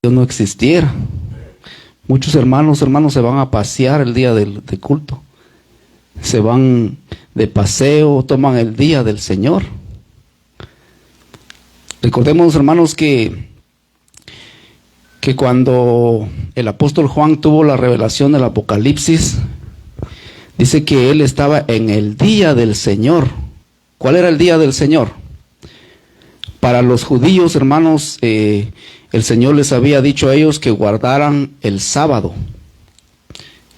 Dios no existiera. Muchos hermanos se van a pasear el día de culto. Se van de paseo, toman el día del Señor. Recordemos, hermanos, que cuando el apóstol Juan tuvo la revelación del Apocalipsis, dice que él estaba en el día del Señor. ¿Cuál era el día del Señor? Para los judíos, hermanos, el Señor les había dicho a ellos que guardaran el sábado.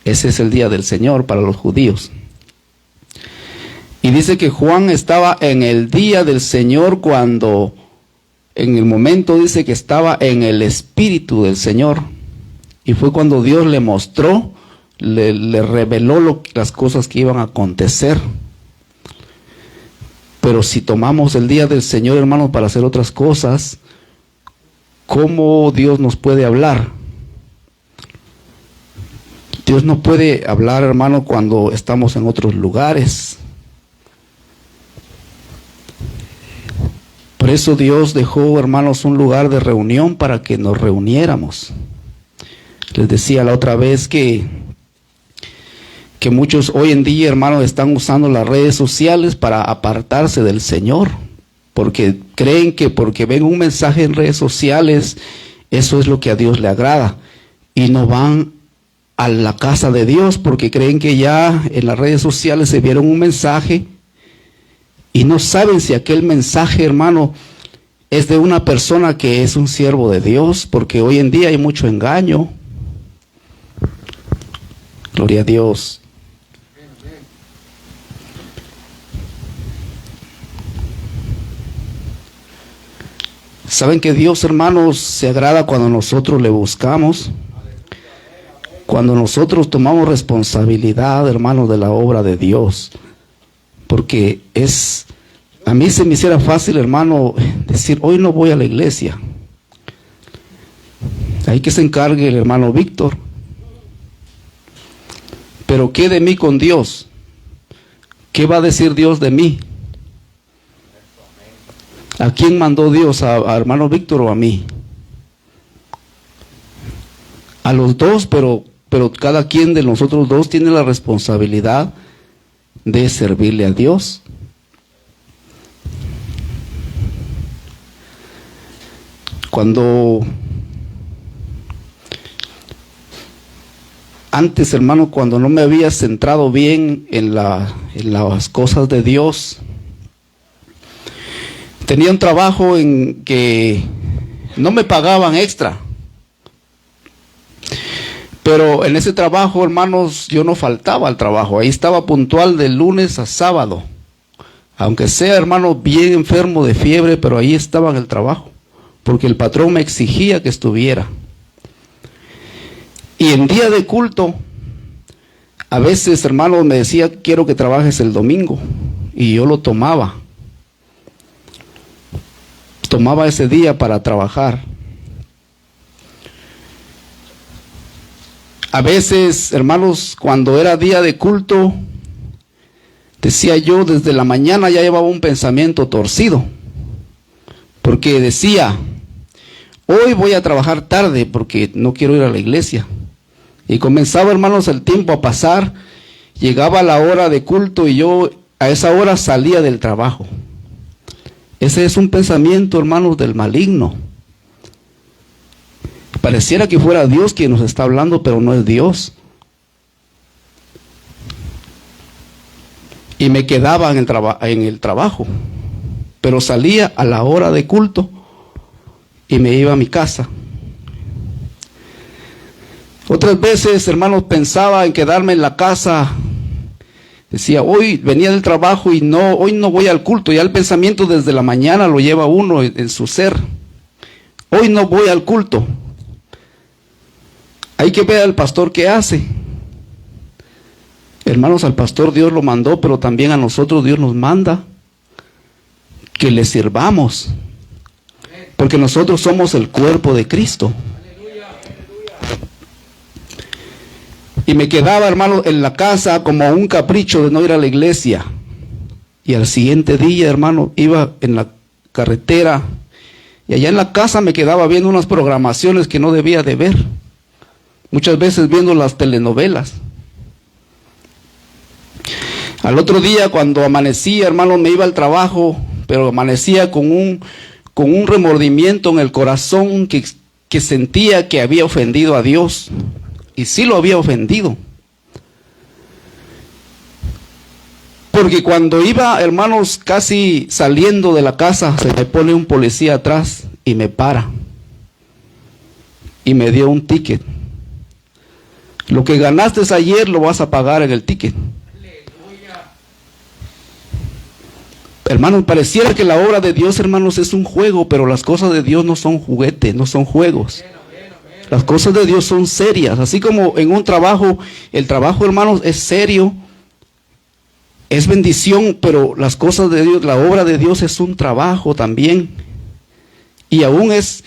Ese es el día del Señor para los judíos. Y dice que Juan estaba en el día del Señor cuando, en el momento, dice que estaba en el Espíritu del Señor. Y fue cuando Dios le mostró, le reveló las cosas que iban a acontecer. Pero si tomamos el día del Señor, hermanos, para hacer otras cosas, ¿cómo Dios nos puede hablar? Dios no puede hablar, hermano, cuando estamos en otros lugares. Por eso Dios dejó, hermanos, un lugar de reunión para que nos reuniéramos. Les decía la otra vez que muchos hoy en día, hermanos, están usando las redes sociales para apartarse del Señor, porque creen que porque ven un mensaje en redes sociales, eso es lo que a Dios le agrada, y no van a la casa de Dios porque creen que ya en las redes sociales se vieron un mensaje y no saben si aquel mensaje, hermano, es de una persona que es un siervo de Dios, porque hoy en día hay mucho engaño. Gloria a Dios. ¿Saben que Dios, hermanos, se agrada cuando nosotros le buscamos? Cuando nosotros tomamos responsabilidad, hermanos, de la obra de Dios. Porque a mí se me hiciera fácil, hermano, decir, hoy no voy a la iglesia. Hay que se encargue el hermano Víctor. Pero ¿qué de mí con Dios? ¿Qué va a decir Dios de mí? ¿A quién mandó Dios? ¿A hermano Víctor o a mí? A los dos, pero cada quien de nosotros dos tiene la responsabilidad de servirle a Dios. Antes, hermano, cuando no me había centrado bien en las cosas de Dios, tenía un trabajo en que no me pagaban extra. Pero en ese trabajo, hermanos, yo no faltaba al trabajo. Ahí estaba puntual de lunes a sábado. Aunque sea, hermano, bien enfermo de fiebre, pero ahí estaba en el trabajo. Porque el patrón me exigía que estuviera. Y en día de culto, a veces, hermanos, me decía, quiero que trabajes el domingo. Y yo lo tomaba. Tomaba ese día para trabajar. A veces, hermanos, cuando era día de culto, decía yo, desde la mañana ya llevaba un pensamiento torcido. Porque decía, hoy voy a trabajar tarde porque no quiero ir a la iglesia. Y comenzaba, hermanos, el tiempo a pasar, llegaba la hora de culto y yo a esa hora salía del trabajo. Ese es un pensamiento, hermanos, del maligno. Pareciera que fuera Dios quien nos está hablando, pero no es Dios. Y me quedaba en el trabajo, pero salía a la hora de culto y me iba a mi casa. Otras veces, hermanos, pensaba en quedarme en la casa. Decía, hoy venía del trabajo y hoy no voy al culto. Ya el pensamiento desde la mañana lo lleva uno en su ser. Hoy no voy al culto. Hay que ver al pastor qué hace. Hermanos, al pastor Dios lo mandó, pero también a nosotros Dios nos manda que le sirvamos. Porque nosotros somos el cuerpo de Cristo. Y me quedaba, hermano, en la casa como un capricho de no ir a la iglesia. Y al siguiente día, hermano, iba en la carretera Y allá en la casa me quedaba viendo unas programaciones que no debía de ver. Muchas veces viendo las telenovelas. Al otro día, cuando amanecía, hermano, me iba al trabajo, pero amanecía con un remordimiento en el corazón que sentía que había ofendido a Dios. Y sí lo había ofendido. Porque cuando iba, hermanos, casi saliendo de la casa, se me pone un policía atrás y me para. Y me dio un ticket. Lo que ganaste ayer lo vas a pagar en el ticket. Hermanos, pareciera que la obra de Dios, hermanos, es un juego, pero las cosas de Dios no son juguetes, no son juegos. Las cosas de Dios son serias. Así como en un trabajo, el trabajo, hermanos, es serio. Es bendición, pero las cosas de Dios, la obra de Dios es un trabajo también. Y aún es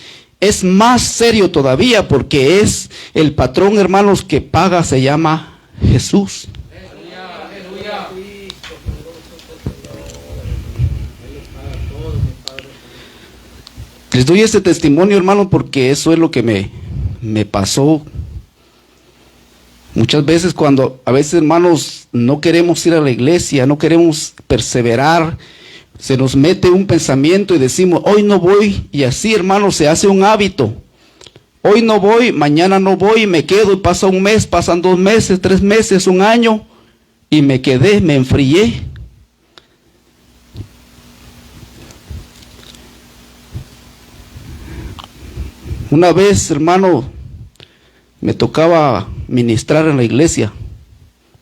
más serio todavía porque es el patrón, hermanos, que paga, se llama Jesús. Les doy este testimonio, hermano, porque eso es lo que me pasó. Muchas veces a veces, hermanos, no queremos ir a la iglesia, no queremos perseverar, se nos mete un pensamiento y decimos, hoy no voy, y así, hermanos, se hace un hábito. Hoy no voy, mañana no voy, me quedo y pasa un mes, pasan 2 meses, 3 meses, un año, y me quedé, me enfrié. Una vez, hermano, me tocaba ministrar en la iglesia,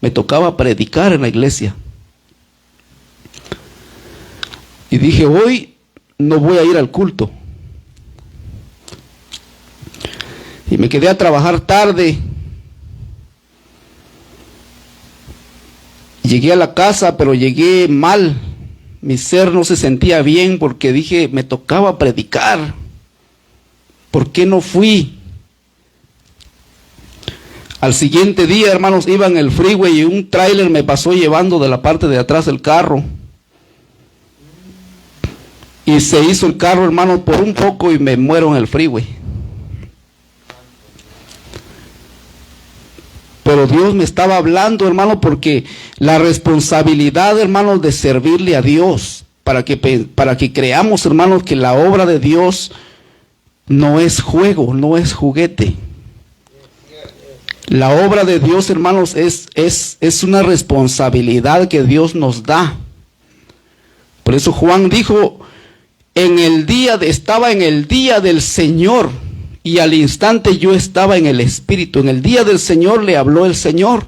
me tocaba predicar en la iglesia. Y dije, hoy no voy a ir al culto. Y me quedé a trabajar tarde. Llegué a la casa, pero llegué mal. Mi ser no se sentía bien porque dije, me tocaba predicar. ¿Por qué no fui? Al siguiente día, hermanos, iba en el freeway y un tráiler me pasó llevando de la parte de atrás del carro. Y se hizo el carro, hermano, por un poco y me muero en el freeway. Pero Dios me estaba hablando, hermano, porque la responsabilidad, hermanos, de servirle a Dios, para que creamos, hermanos, que la obra de Dios no es juego, no es juguete. La obra de Dios, hermanos, es una responsabilidad que Dios nos da. Por eso Juan dijo, estaba en el día del Señor, y al instante yo estaba en el Espíritu. En el día del Señor le habló el Señor.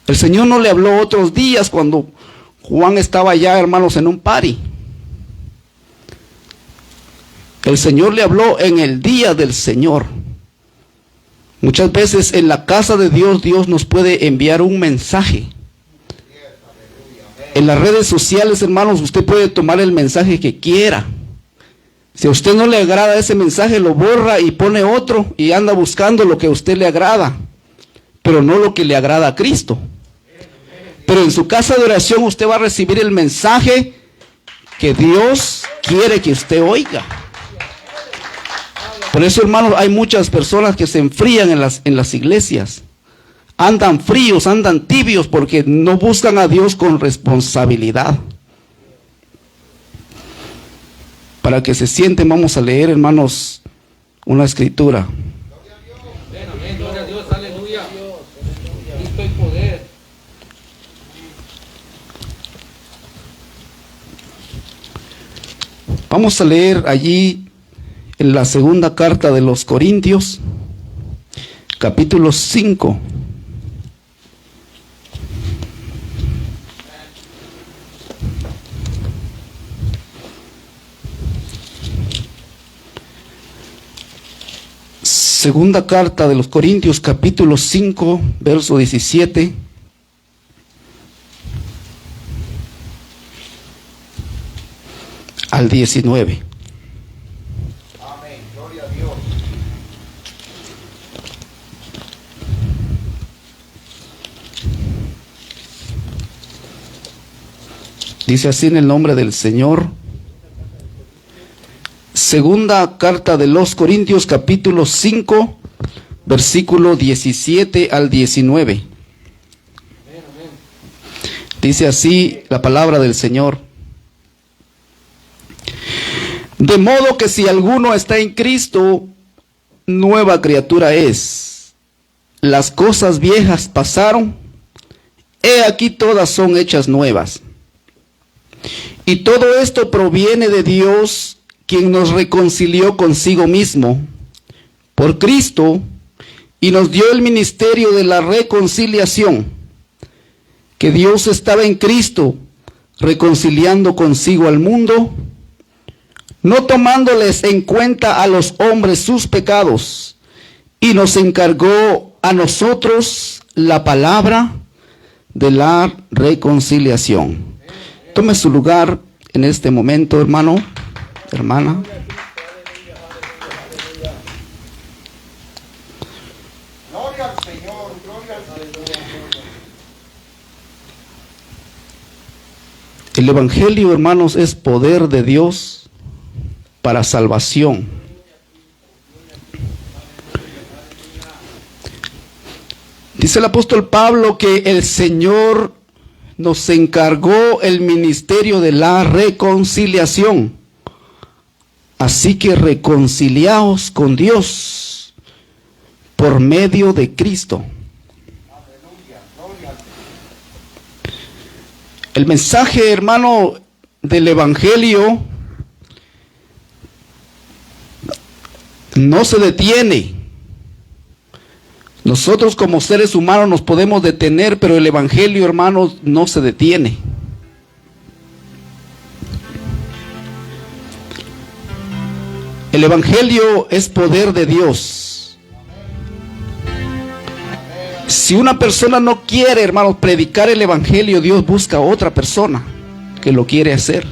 El Señor no le habló otros días cuando Juan estaba allá, hermanos, en un party. El Señor le habló en el día del Señor. Muchas veces en la casa de Dios, Dios nos puede enviar un mensaje. En las redes sociales, hermanos, usted puede tomar el mensaje que quiera. Si a usted no le agrada ese mensaje, lo borra y pone otro y anda buscando lo que a usted le agrada, pero no lo que le agrada a Cristo. Pero en su casa de oración usted va a recibir el mensaje que Dios quiere que usted oiga. Por eso, hermanos, hay muchas personas que se enfrían en las iglesias. Andan fríos, andan tibios porque no buscan a Dios con responsabilidad. Para que se sienten, vamos a leer, hermanos, una escritura. Gloria a Dios, aleluya. Cristo y poder. Vamos a leer allí en la segunda carta de los Corintios, capítulo 5. Segunda carta de los Corintios, capítulo 5, verso 17. Al 19. Amén, gloria a Dios. Dice así en el nombre del Señor: Segunda carta de los Corintios, capítulo 5, versículo 17 al 19. Dice así la palabra del Señor. De modo que si alguno está en Cristo, nueva criatura es. Las cosas viejas pasaron, he aquí todas son hechas nuevas. Y todo esto proviene de Dios, quien nos reconcilió consigo mismo por Cristo y nos dio el ministerio de la reconciliación. Que Dios estaba en Cristo reconciliando consigo al mundo, no tomándoles en cuenta a los hombres sus pecados, y nos encargó a nosotros la palabra de la reconciliación. Tome su lugar en este momento, hermano, hermana. Gloria al Señor, gloria al Señor. El Evangelio, hermanos, es poder de Dios para salvación. Dice el apóstol Pablo que el Señor nos encargó el ministerio de la reconciliación. Así que reconciliaos con Dios por medio de Cristo. El mensaje, hermano, del Evangelio no se detiene. Nosotros como seres humanos nos podemos detener, pero el Evangelio, hermanos, no se detiene. El Evangelio es poder de Dios. Si una persona no quiere, hermanos, predicar el Evangelio, Dios busca a otra persona que lo quiere hacer.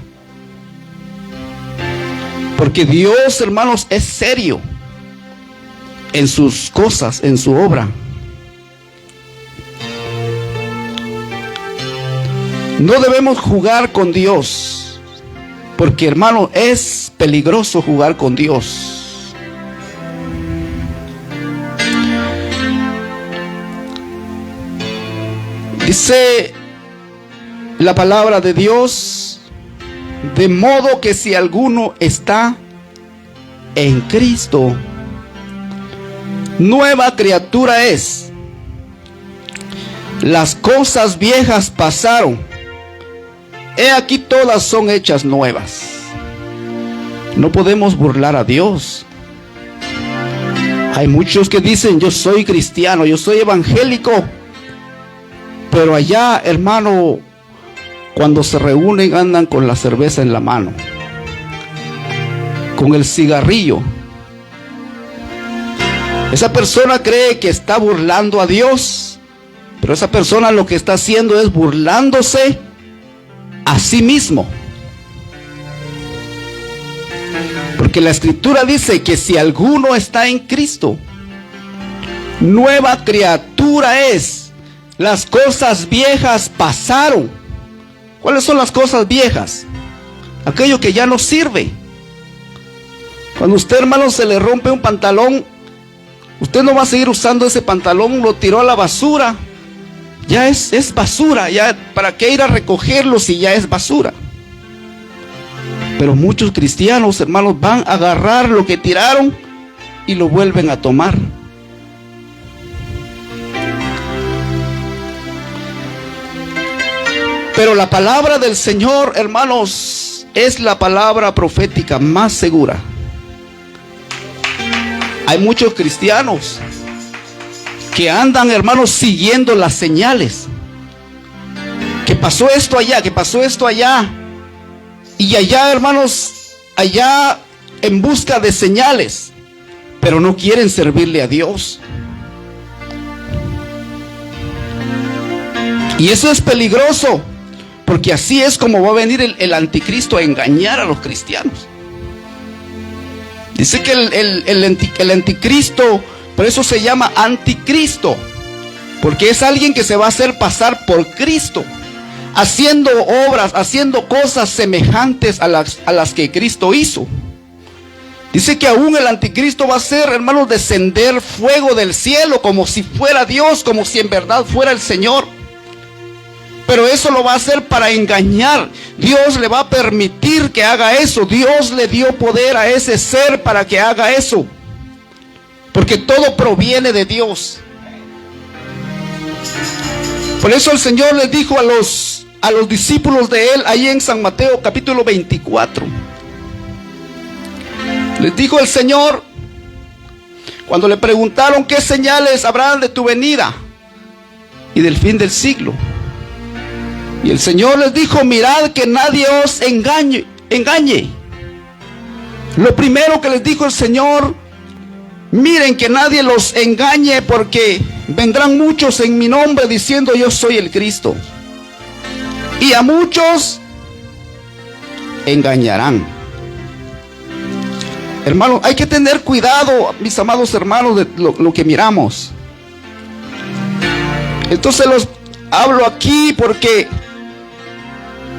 Porque Dios, hermanos, es serio en sus cosas, en su obra. No debemos jugar con Dios, porque, hermano, es peligroso jugar con Dios. Dice la palabra de Dios, de modo que si alguno está en Cristo, nueva criatura es. Las cosas viejas pasaron, he aquí todas son hechas nuevas. No podemos burlar a Dios. Hay muchos que dicen, yo soy cristiano, yo soy evangélico, pero allá, hermano, cuando se reúnen andan con la cerveza en la mano, con el cigarrillo. Esa persona cree que está burlando a Dios, pero esa persona lo que está haciendo es burlándose a sí mismo. Porque la Escritura dice que si alguno está en Cristo, nueva criatura es. Las cosas viejas pasaron. ¿Cuáles son las cosas viejas? Aquello que ya no sirve. Cuando usted, hermano, se le rompe un pantalón, usted no va a seguir usando ese pantalón, lo tiró a la basura. Ya es basura, ya para qué ir a recogerlo si ya es basura. Pero muchos cristianos, hermanos, van a agarrar lo que tiraron y lo vuelven a tomar. Pero la palabra del Señor, hermanos, es la palabra profética más segura. Hay muchos cristianos que andan, hermanos, siguiendo las señales. Que pasó esto allá, que pasó esto allá. Y allá, hermanos, allá en busca de señales. Pero no quieren servirle a Dios. Y eso es peligroso. Porque así es como va a venir el anticristo a engañar a los cristianos. Dice que el anticristo, por eso se llama anticristo, porque es alguien que se va a hacer pasar por Cristo, haciendo obras, haciendo cosas semejantes a las que Cristo hizo. Dice que aún el anticristo va a hacer, hermanos, descender fuego del cielo como si fuera Dios, como si en verdad fuera el Señor. Pero eso lo va a hacer para engañar. Dios le va a permitir que haga eso. Dios le dio poder a ese ser para que haga eso. Porque todo proviene de Dios. Por eso el Señor les dijo a los discípulos de Él, ahí en San Mateo capítulo 24. Les dijo el Señor, cuando le preguntaron qué señales habrán de tu venida y del fin del siglo. Y el Señor les dijo, mirad que nadie os engañe. Lo primero que les dijo el Señor, miren que nadie los engañe, porque vendrán muchos en mi nombre diciendo yo soy el Cristo. Y a muchos engañarán. Hermanos, hay que tener cuidado, mis amados hermanos, de lo que miramos. Entonces los hablo aquí porque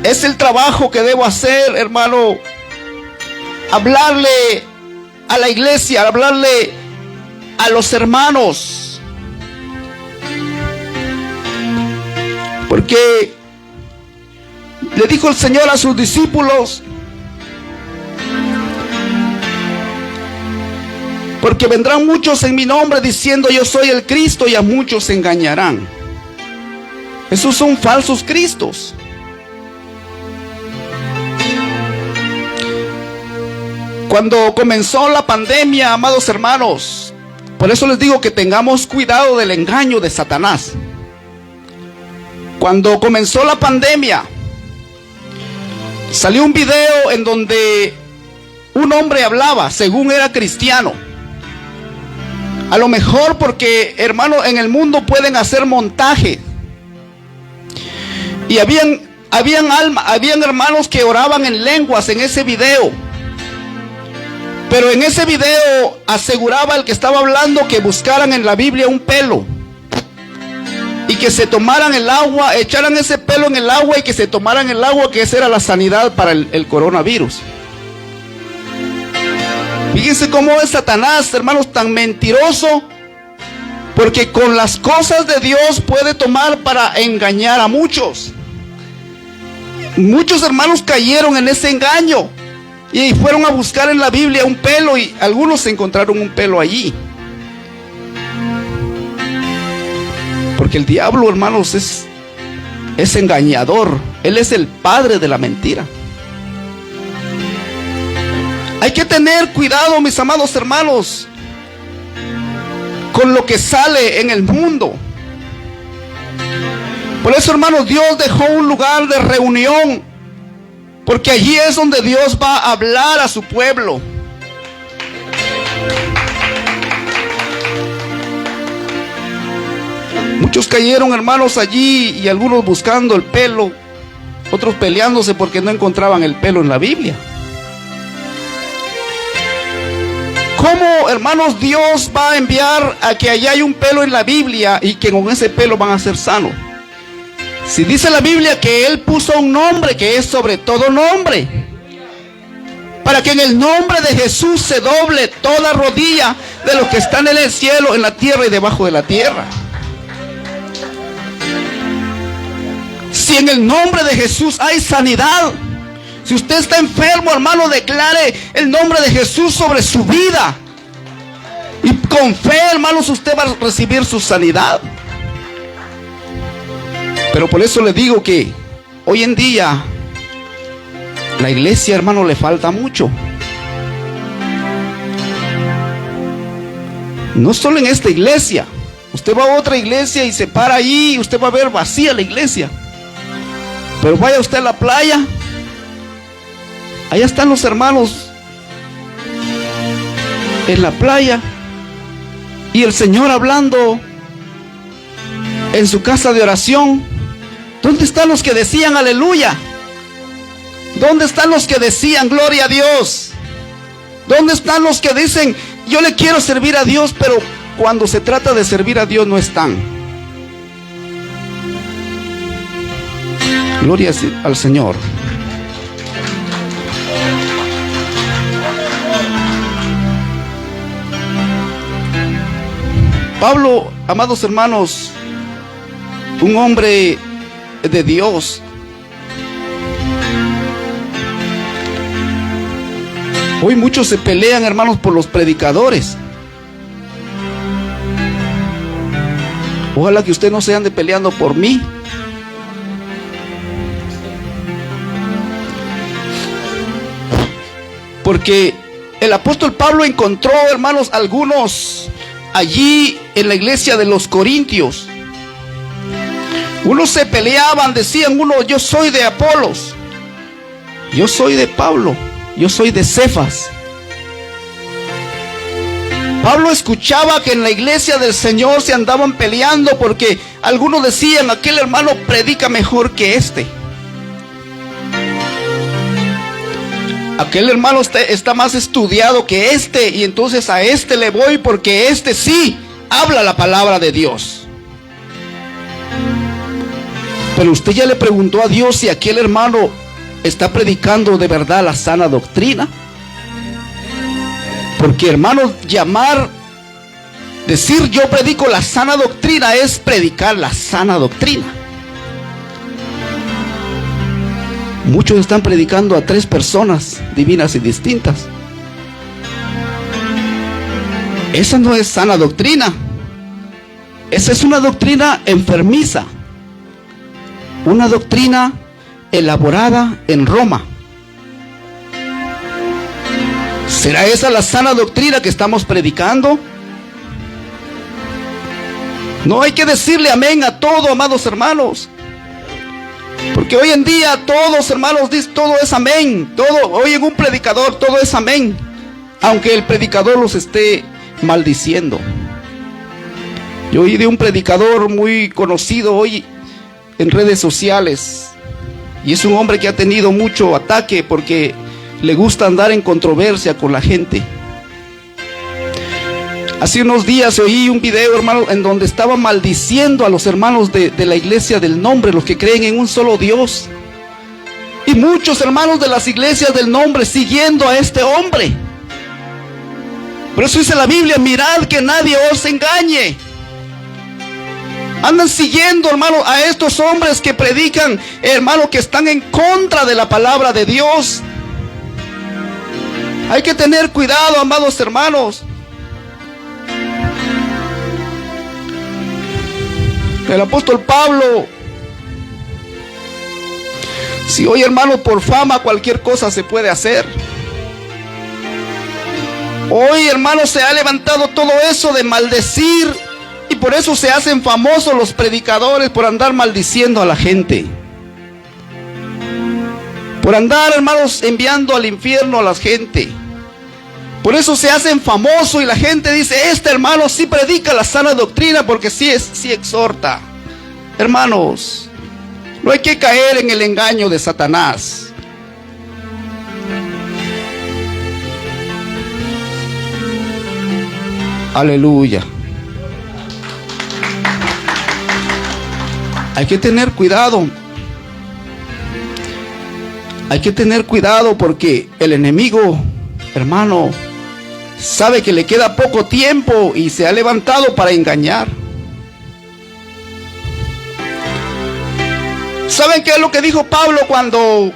es el trabajo que debo hacer, hermano. Hablarle a la iglesia, hablarle a los hermanos. Porque le dijo el Señor a sus discípulos, porque vendrán muchos en mi nombre diciendo yo soy el Cristo, y a muchos se engañarán. Esos son falsos cristos. Cuando comenzó la pandemia, amados hermanos, por eso les digo que tengamos cuidado del engaño de Satanás. Cuando comenzó la pandemia, salió un video en donde un hombre hablaba, según era cristiano. A lo mejor porque, hermano, en el mundo pueden hacer montaje. Y habían hermanos que oraban en lenguas en ese video. Pero en ese video aseguraba el que estaba hablando que buscaran en la Biblia un pelo. Y que se tomaran el agua, echaran ese pelo en el agua y que se tomaran el agua, que esa era la sanidad para el coronavirus. Fíjense cómo es Satanás, hermanos, tan mentiroso, porque con las cosas de Dios puede tomar para engañar a muchos. Muchos hermanos cayeron en ese engaño y fueron a buscar en la Biblia un pelo, y algunos encontraron un pelo allí. Porque el diablo, hermanos, es engañador. Él es el padre de la mentira. Hay que tener cuidado, mis amados hermanos, con lo que sale en el mundo. Por eso, hermanos, Dios dejó un lugar de reunión, porque allí es donde Dios va a hablar a su pueblo. Muchos cayeron, hermanos, allí, y algunos buscando el pelo, otros peleándose porque no encontraban el pelo en la Biblia. ¿Cómo, hermanos, Dios va a enviar a que allá hay un pelo en la Biblia y que con ese pelo van a ser sanos? Si dice la Biblia que Él puso un nombre que es sobre todo nombre, para que en el nombre de Jesús se doble toda rodilla de los que están en el cielo, en la tierra y debajo de la tierra. Si en el nombre de Jesús hay sanidad, si usted está enfermo, hermano, declare el nombre de Jesús sobre su vida. Y con fe, hermanos, usted va a recibir su sanidad. Pero por eso le digo que hoy en día la iglesia, hermano, le falta mucho. No solo en esta iglesia. Usted va a otra iglesia y se para ahí y usted va a ver vacía la iglesia. Pero vaya usted a la playa, allá están los hermanos en la playa, y el Señor hablando en su casa de oración. ¿Dónde están los que decían aleluya? ¿Dónde están los que decían gloria a Dios? ¿Dónde están los que dicen yo le quiero servir a Dios, pero cuando se trata de servir a Dios no están? Gloria al Señor. Pablo, amados hermanos, un hombre de Dios, hoy muchos se pelean, hermanos, por los predicadores. Ojalá que usted no se ande peleando por mí. Porque el apóstol Pablo encontró, hermanos, algunos allí en la iglesia de los Corintios. Unos se peleaban, decían uno: yo soy de Apolos, yo soy de Pablo, yo soy de Cefas. Pablo escuchaba que en la iglesia del Señor se andaban peleando porque algunos decían: aquel hermano predica mejor que este, aquel hermano está más estudiado que este, y entonces a este le voy porque este sí habla la palabra de Dios. Pero usted ya le preguntó a Dios si aquel hermano está predicando de verdad la sana doctrina. Porque, hermanos, decir yo predico la sana doctrina es predicar la sana doctrina. Muchos están predicando a 3 personas divinas y distintas. Esa no es sana doctrina. Esa es una doctrina enfermiza. Una doctrina elaborada en Roma. ¿Será esa la sana doctrina que estamos predicando? No hay que decirle amén a todo, amados hermanos. Porque hoy en día todos, hermanos, dicen todo es amén. Todo, oyen un predicador, todo es amén. Aunque el predicador los esté maldiciendo. Yo oí de un predicador muy conocido hoy en redes sociales. Y es un hombre que ha tenido mucho ataque porque le gusta andar en controversia con la gente. Hace unos días oí un video, hermano, en donde estaba maldiciendo a los hermanos de la iglesia del nombre, los que creen en un solo Dios. Y muchos hermanos de las iglesias del nombre siguiendo a este hombre. Por eso dice la Biblia: mirad que nadie os engañe. Andan siguiendo, hermano, a estos hombres que predican, hermano, que están en contra de la palabra de Dios. Hay que tener cuidado, amados hermanos. El apóstol Pablo, si hoy, hermano, por fama cualquier cosa se puede hacer. Hoy, hermano, se ha levantado todo eso de maldecir, y por eso se hacen famosos los predicadores, por andar maldiciendo a la gente, por andar, hermanos, enviando al infierno a la gente. Por eso se hacen famosos y la gente dice: este hermano sí predica la sana doctrina, porque sí exhorta. Hermanos, no hay que caer en el engaño de Satanás. Aleluya. Hay que tener cuidado. Hay que tener cuidado porque el enemigo, hermano, sabe que le queda poco tiempo y se ha levantado para engañar. ¿Saben qué es lo que dijo Pablo cuando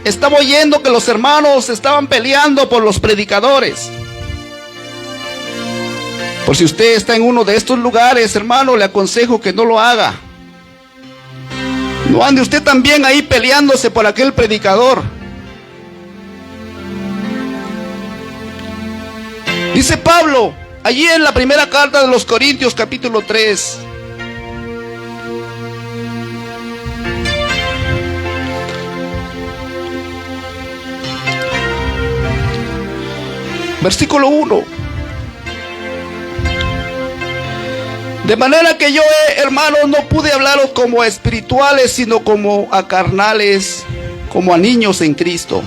estaba oyendo que los hermanos estaban peleando por los predicadores? Por si usted está en uno de estos lugares, hermano, le aconsejo que no lo haga. No ande usted también ahí peleándose por aquel predicador. Dice Pablo, allí en la primera carta de los Corintios, capítulo 3. Versículo 1. De manera que yo, hermanos, no pude hablaros como a espirituales, sino como a carnales, como a niños en Cristo.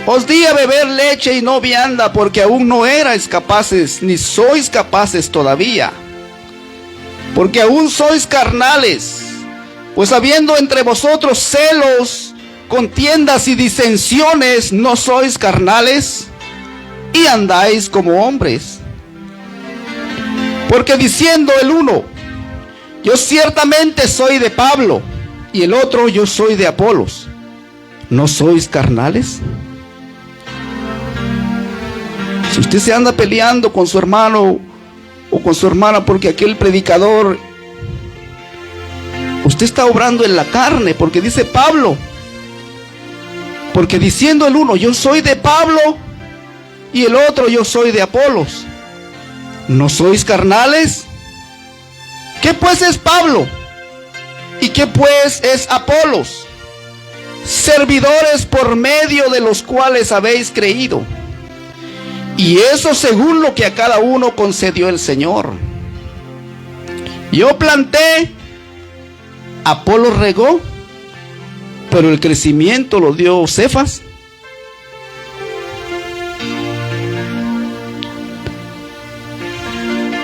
Os di a beber leche y no vianda, porque aún no erais capaces, ni sois capaces todavía. Porque aún sois carnales, pues habiendo entre vosotros celos, contiendas y disensiones, ¿no sois carnales? Y andáis como hombres. Porque diciendo el uno, yo ciertamente soy de Pablo, y el otro, yo soy de Apolos, ¿no sois carnales? Si usted se anda peleando con su hermano o con su hermana porque aquel predicador, usted está obrando en la carne, porque dice Pablo, porque diciendo el uno, yo soy de Pablo, y el otro, yo soy de Apolos, ¿no sois carnales? ¿Qué pues es Pablo? ¿Y qué pues es Apolos? Servidores por medio de los cuales habéis creído, y eso según lo que a cada uno concedió el Señor. Yo planté, Apolos regó, pero el crecimiento lo dio Cefas.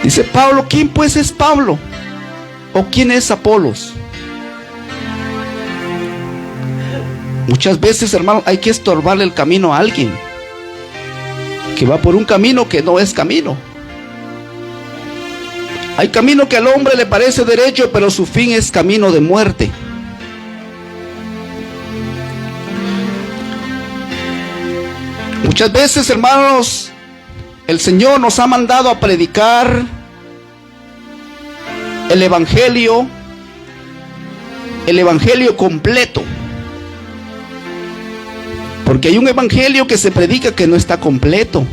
Dice Pablo, ¿quién pues es Pablo? ¿O quién es Apolos? Muchas veces, hermano, hay que estorbarle el camino a alguien que va por un camino que no es camino. Hay camino que al hombre le parece derecho, pero su fin es camino de muerte. Muchas veces, hermanos, el Señor nos ha mandado a predicar el evangelio completo. Porque hay un evangelio que se predica que no está completo.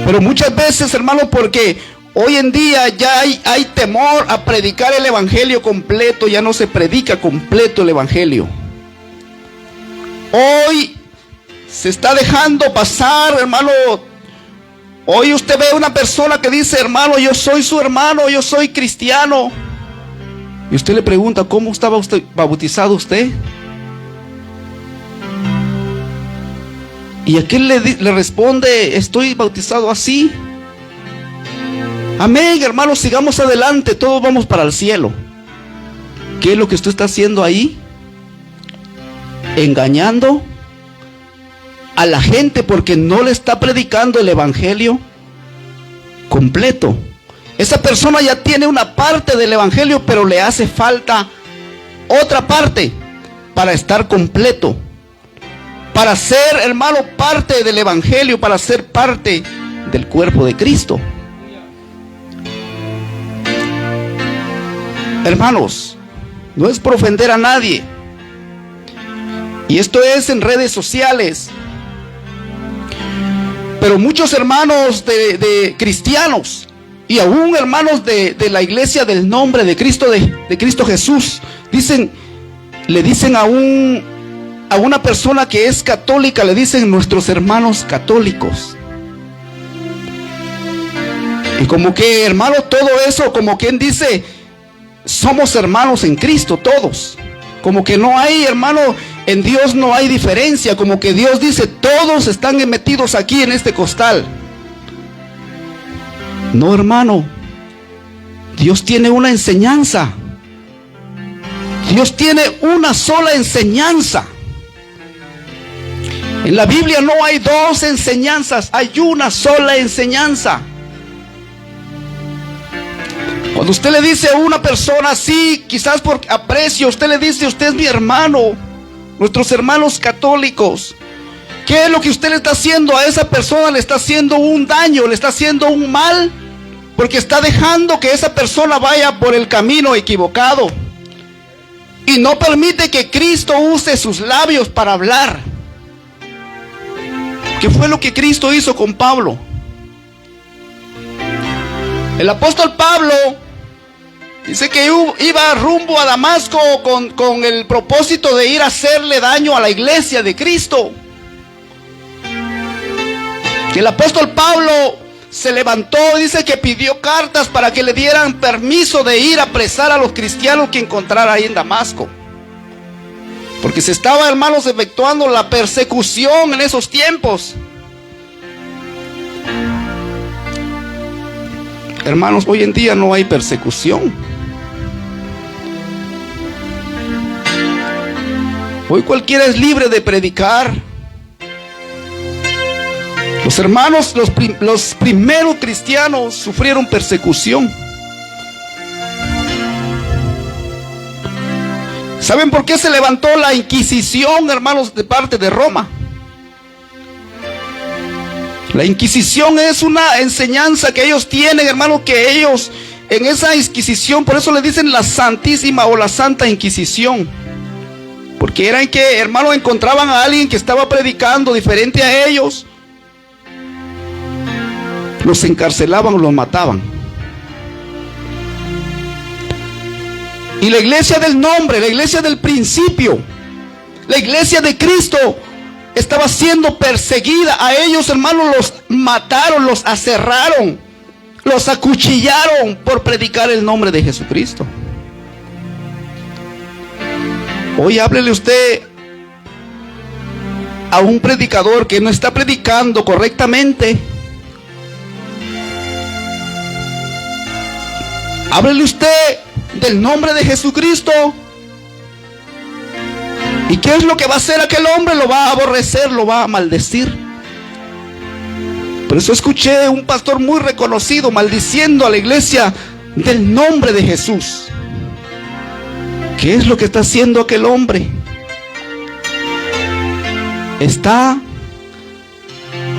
Pero muchas veces, hermano, porque hoy en día ya hay temor a predicar el evangelio completo, ya no se predica completo el evangelio. Hoy se está dejando pasar, hermano. Hoy usted ve a una persona que dice, hermano, yo soy su hermano, yo soy cristiano. Y usted le pregunta, ¿cómo estaba usted bautizado usted? Y aquel le responde, estoy bautizado así. Amén, hermanos, sigamos adelante, todos vamos para el cielo. ¿Qué es lo que usted está haciendo ahí? Engañando a la gente porque no le está predicando el evangelio completo. Esa persona ya tiene una parte del evangelio, pero le hace falta otra parte para estar completo. Para ser, hermano, parte del evangelio, para ser parte del cuerpo de Cristo. Hermanos, no es por ofender a nadie. Y esto es en redes sociales. Pero muchos hermanos de cristianos y aún hermanos de la iglesia del nombre de Cristo, de Cristo Jesús, le dicen a una persona que es católica, le dicen nuestros hermanos católicos. Y como que, hermano, todo eso, como quien dice, somos hermanos en Cristo todos. Como que no hay, hermano, en Dios no hay diferencia. Como que Dios dice, todos están metidos aquí en este costal. No, hermano. Dios tiene una enseñanza. Dios tiene una sola enseñanza. En la Biblia no hay dos enseñanzas, hay una sola enseñanza. Cuando usted le dice a una persona así, quizás por aprecio, usted le dice, usted es mi hermano, nuestros hermanos católicos. ¿Qué es lo que usted le está haciendo a esa persona? Le está haciendo un daño, le está haciendo un mal, porque está dejando que esa persona vaya por el camino equivocado. Y no permite que Cristo use sus labios para hablar. ¿Qué fue lo que Cristo hizo con Pablo? El apóstol Pablo dice que iba rumbo a Damasco con el propósito de ir a hacerle daño a la iglesia de Cristo. Que el apóstol Pablo se levantó, dice que pidió cartas para que le dieran permiso de ir a apresar a los cristianos que encontrara ahí en Damasco. Porque se estaba, hermanos, efectuando la persecución en esos tiempos. Hermanos, hoy en día no hay persecución. Hoy cualquiera es libre de predicar. Los hermanos, los primeros cristianos sufrieron persecución. ¿Saben por qué se levantó la Inquisición, hermanos, de parte de Roma? La Inquisición es una enseñanza que ellos tienen, hermanos, que ellos en esa Inquisición, por eso le dicen la Santísima o la Santa Inquisición. Porque era en que, hermanos, encontraban a alguien que estaba predicando diferente a ellos, los encarcelaban o los mataban. Y la iglesia del nombre, la iglesia del principio, la iglesia de Cristo estaba siendo perseguida. A ellos, hermanos, los mataron, los aserraron, los acuchillaron por predicar el nombre de Jesucristo. Hoy háblele usted a un predicador que no está predicando correctamente. Háblele usted del nombre de Jesucristo. ¿Y qué es lo que va a hacer aquel hombre? Lo va a aborrecer, lo va a maldecir. Por eso escuché un pastor muy reconocido maldiciendo a la iglesia del nombre de Jesús. ¿Qué es lo que está haciendo aquel hombre? Está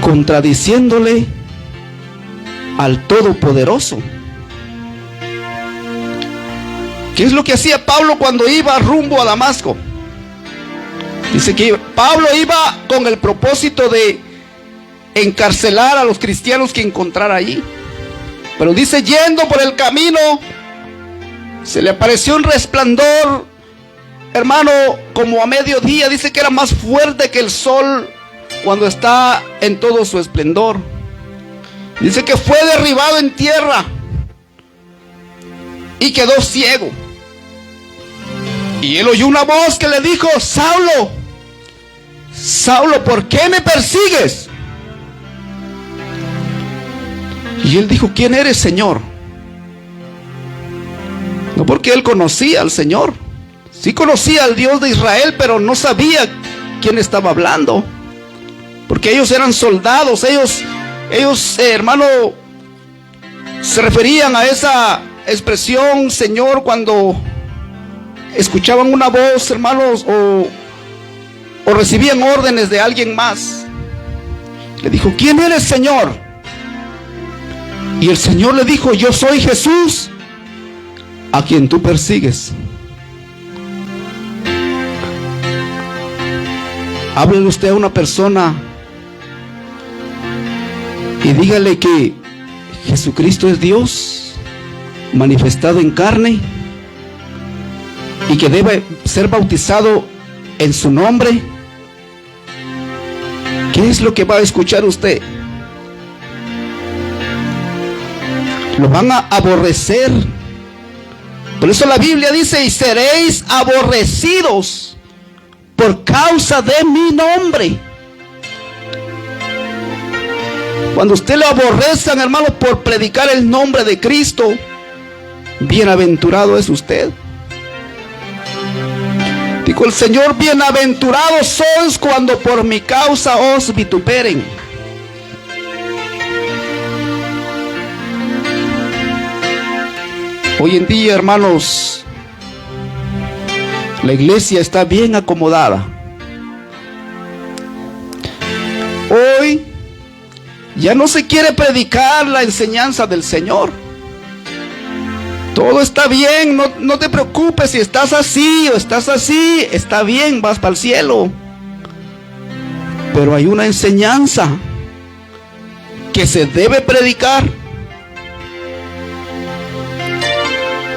contradiciéndole al Todopoderoso. ¿Qué es lo que hacía Pablo cuando iba rumbo a Damasco? Dice que Pablo iba con el propósito de encarcelar a los cristianos que encontrara allí. Pero dice, yendo por el camino, se le apareció un resplandor, hermano, como a mediodía. Dice que era más fuerte que el sol cuando está en todo su esplendor. Dice que fue derribado en tierra y quedó ciego. Y él oyó una voz que le dijo, Saulo, Saulo, ¿por qué me persigues? Y él dijo, ¿quién eres, Señor? No, porque él conocía al Señor. Sí conocía al Dios de Israel, pero no sabía quién estaba hablando. Porque ellos eran soldados, ellos, hermano, se referían a esa expresión, Señor, cuando escuchaban una voz, hermanos, o recibían órdenes de alguien más. Le dijo, ¿quién eres, Señor? Y el Señor le dijo, yo soy Jesús, a quien tú persigues. Háblele usted a una persona y dígale que Jesucristo es Dios manifestado en carne y que debe ser bautizado en su nombre. ¿Qué es lo que va a escuchar usted? Lo van a aborrecer. Por eso la Biblia dice, y seréis aborrecidos por causa de mi nombre. Cuando usted lo aborrezcan, hermano, por predicar el nombre de Cristo, bienaventurado es usted. Dijo el Señor, bienaventurados sois cuando por mi causa os vituperen. Hoy en día, hermanos, la iglesia está bien acomodada. Hoy ya no se quiere predicar la enseñanza del Señor. Todo está bien, no te preocupes si estás así o estás así, está bien, vas para el cielo. Pero hay una enseñanza que se debe predicar.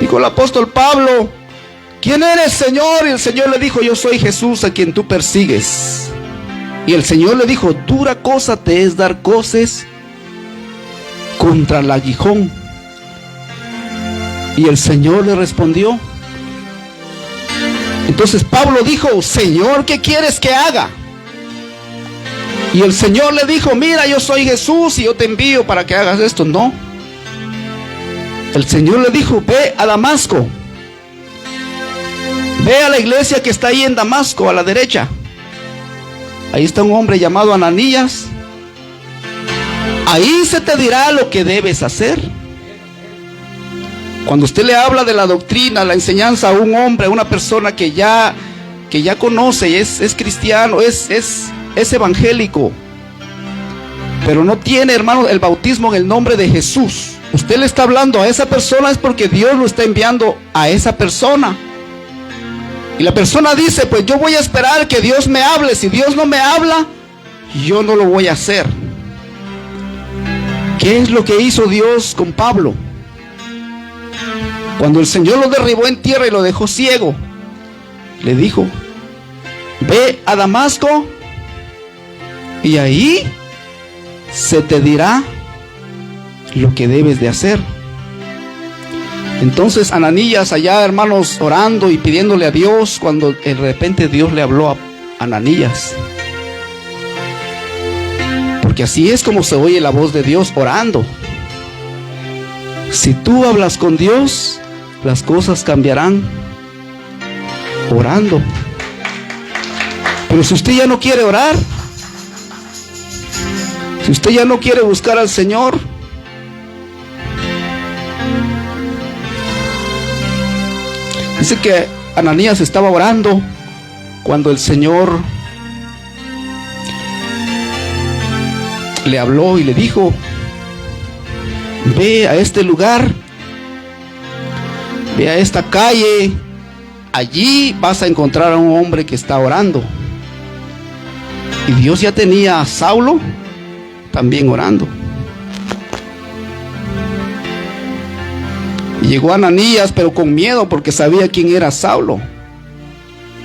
Dijo el apóstol Pablo, ¿quién eres, Señor? Y el Señor le dijo, yo soy Jesús a quien tú persigues. Y el Señor le dijo, dura cosa te es dar coces contra el aguijón. Y el Señor le respondió. Entonces Pablo dijo, Señor, ¿qué quieres que haga? Y el Señor le dijo, mira, yo soy Jesús y yo te envío para que hagas esto. No. El Señor le dijo, ve a Damasco. Ve a la iglesia que está ahí en Damasco, a la derecha. Ahí está un hombre llamado Ananías. Ahí se te dirá lo que debes hacer. Cuando usted le habla de la doctrina, la enseñanza a un hombre, a una persona que ya conoce, es cristiano, es evangélico, pero no tiene, hermano, el bautismo en el nombre de Jesús, usted le está hablando a esa persona, es porque Dios lo está enviando a esa persona. Y la persona dice, pues yo voy a esperar que Dios me hable. Si Dios no me habla, yo no lo voy a hacer. ¿Qué es lo que hizo Dios con Pablo? Cuando el Señor lo derribó en tierra y lo dejó ciego, le dijo, ve a Damasco y ahí se te dirá lo que debes de hacer. Entonces Ananías allá, hermanos, orando y pidiéndole a Dios, cuando de repente Dios le habló a Ananías. Porque así es como se oye la voz de Dios orando. Si tú hablas con Dios, las cosas cambiarán orando. Pero si usted ya no quiere orar, si usted ya no quiere buscar al Señor, dice que Ananías estaba orando cuando el Señor le habló y le dijo, ve a este lugar, ve a esta calle, allí vas a encontrar a un hombre que está orando. Y Dios ya tenía a Saulo también orando. Y llegó Ananías, pero con miedo, porque sabía quién era Saulo.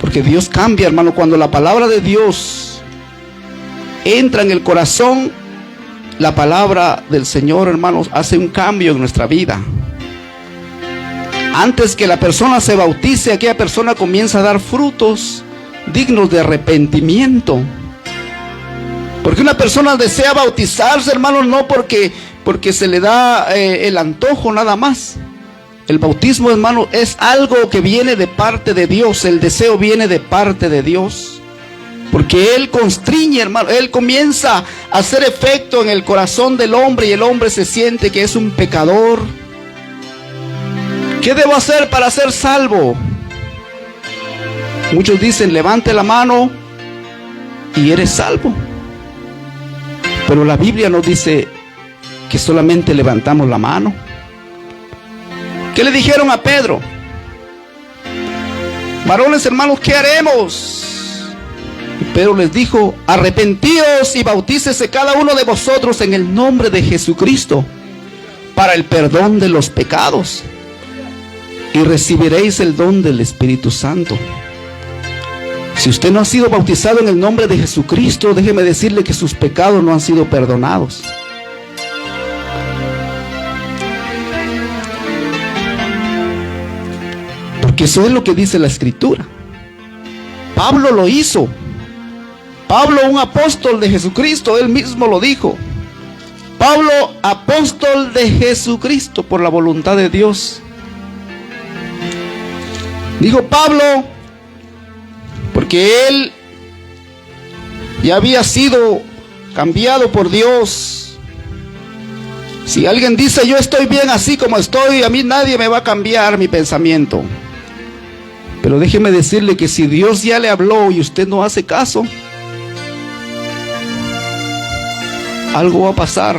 Porque Dios cambia, hermano. Cuando la palabra de Dios entra en el corazón, la palabra del Señor, hermanos, hace un cambio en nuestra vida. Antes que la persona se bautice, aquella persona comienza a dar frutos dignos de arrepentimiento. Porque una persona desea bautizarse, hermanos, no porque se le da el antojo nada más. El bautismo, hermano, es algo que viene de parte de Dios. El deseo viene de parte de Dios. Porque Él constriñe, hermano. Él comienza a hacer efecto en el corazón del hombre y el hombre se siente que es un pecador. ¿Qué debo hacer para ser salvo? Muchos dicen, levante la mano y eres salvo. Pero la Biblia nos dice que solamente levantamos la mano. ¿Qué le dijeron a Pedro? Varones, hermanos, ¿qué haremos? Y Pedro les dijo, arrepentíos y bautícese cada uno de vosotros en el nombre de Jesucristo para el perdón de los pecados y recibiréis el don del Espíritu Santo. Si usted no ha sido bautizado en el nombre de Jesucristo, déjeme decirle que sus pecados no han sido perdonados. Porque eso es lo que dice la Escritura. Pablo lo hizo. Pablo, un apóstol de Jesucristo, él mismo lo dijo. Pablo, apóstol de Jesucristo por la voluntad de Dios. Dijo Pablo, porque él ya había sido cambiado por Dios. Si alguien dice, yo estoy bien así como estoy, a mí nadie me va a cambiar mi pensamiento. Pero déjeme decirle que si Dios ya le habló y usted no hace caso, algo va a pasar.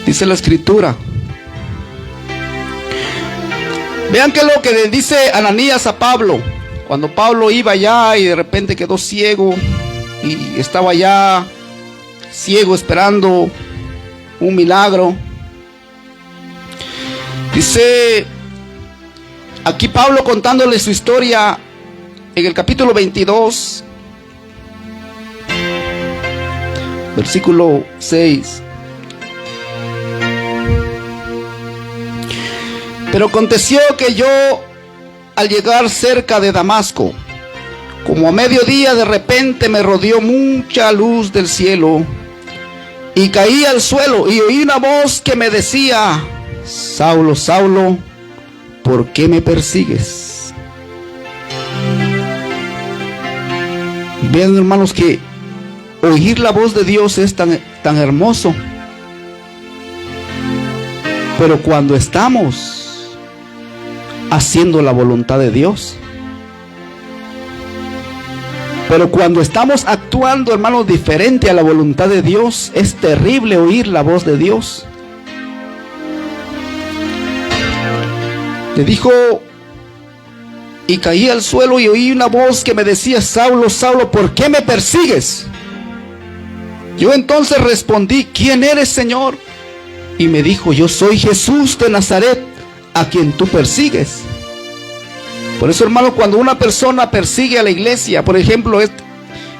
Dice la Escritura. Vean qué es lo que le dice Ananías a Pablo. Cuando Pablo iba allá y de repente quedó ciego y estaba allá ciego esperando un milagro. Dice aquí Pablo contándole su historia en el capítulo 22, versículo 6. Pero aconteció que yo, al llegar cerca de Damasco, como a mediodía, de repente me rodeó mucha luz del cielo y caí al suelo y oí una voz que me decía, Saulo, Saulo, ¿por qué me persigues? Vean, hermanos, que oír la voz de Dios es tan hermoso. Pero cuando estamos haciendo la voluntad de Dios, pero cuando estamos actuando, hermanos, diferente a la voluntad de Dios, es terrible oír la voz de Dios. Le dijo, y caí al suelo y oí una voz que me decía: Saulo, Saulo, ¿por qué me persigues? Yo entonces respondí: ¿quién eres, Señor? Y me dijo: yo soy Jesús de Nazaret, a quien tú persigues. Por eso, hermano, cuando una persona persigue a la iglesia, por ejemplo,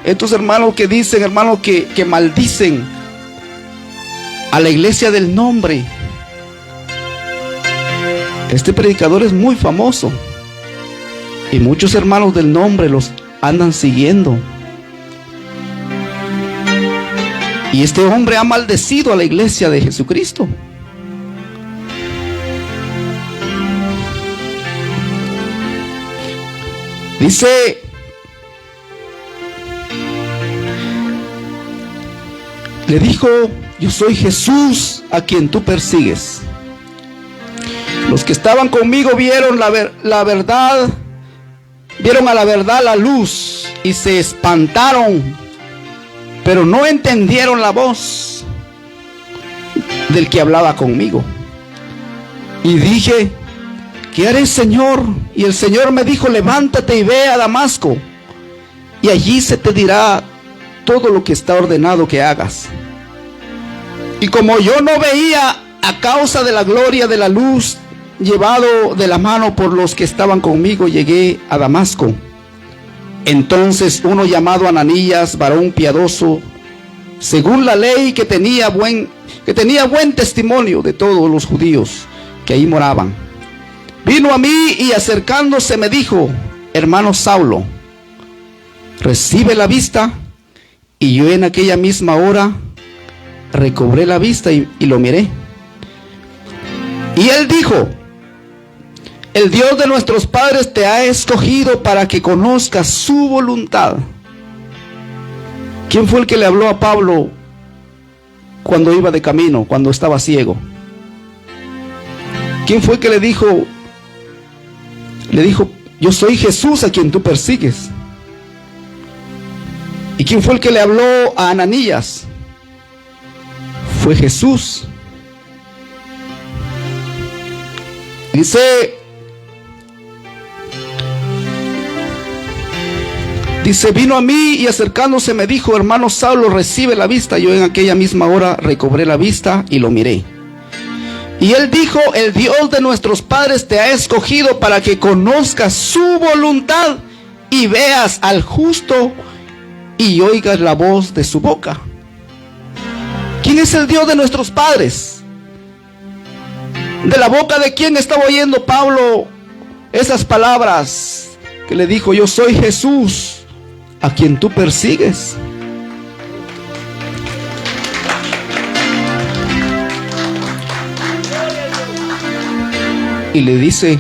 estos hermanos que dicen, hermanos, que maldicen a la iglesia del nombre. Este predicador es muy famoso y muchos hermanos del nombre los andan siguiendo. Y este hombre ha maldecido a la iglesia de Jesucristo. Dice, le dijo: yo soy Jesús a quien tú persigues. Los que estaban conmigo vieron la verdad, vieron a la verdad la luz y se espantaron, pero no entendieron la voz del que hablaba conmigo. Y dije: ¿qué haré, Señor? Y el Señor me dijo: levántate y ve a Damasco, y allí se te dirá todo lo que está ordenado que hagas. Y como yo no veía a causa de la gloria de la luz, llevado de la mano por los que estaban conmigo, llegué a Damasco. Entonces uno llamado Ananías, varón piadoso, según la ley, que tenía buen testimonio de todos los judíos que ahí moraban, vino a mí y acercándose me dijo: hermano Saulo, recibe la vista. Y yo en aquella misma hora recobré la vista y lo miré. Y él dijo: el Dios de nuestros padres te ha escogido para que conozcas su voluntad. ¿Quién fue el que le habló a Pablo cuando iba de camino, cuando estaba ciego? ¿Quién fue el que le dijo, yo soy Jesús a quien tú persigues? ¿Y quién fue el que le habló a Ananías? Fue Jesús. Dice, vino a mí y acercándose me dijo: hermano Saulo, recibe la vista. Yo en aquella misma hora recobré la vista y lo miré. Y él dijo: el Dios de nuestros padres te ha escogido para que conozcas su voluntad y veas al justo y oigas la voz de su boca. ¿Quién es el Dios de nuestros padres? ¿De la boca de quién estaba oyendo Pablo esas palabras que le dijo: yo soy Jesús a quien tú persigues? Y le dice: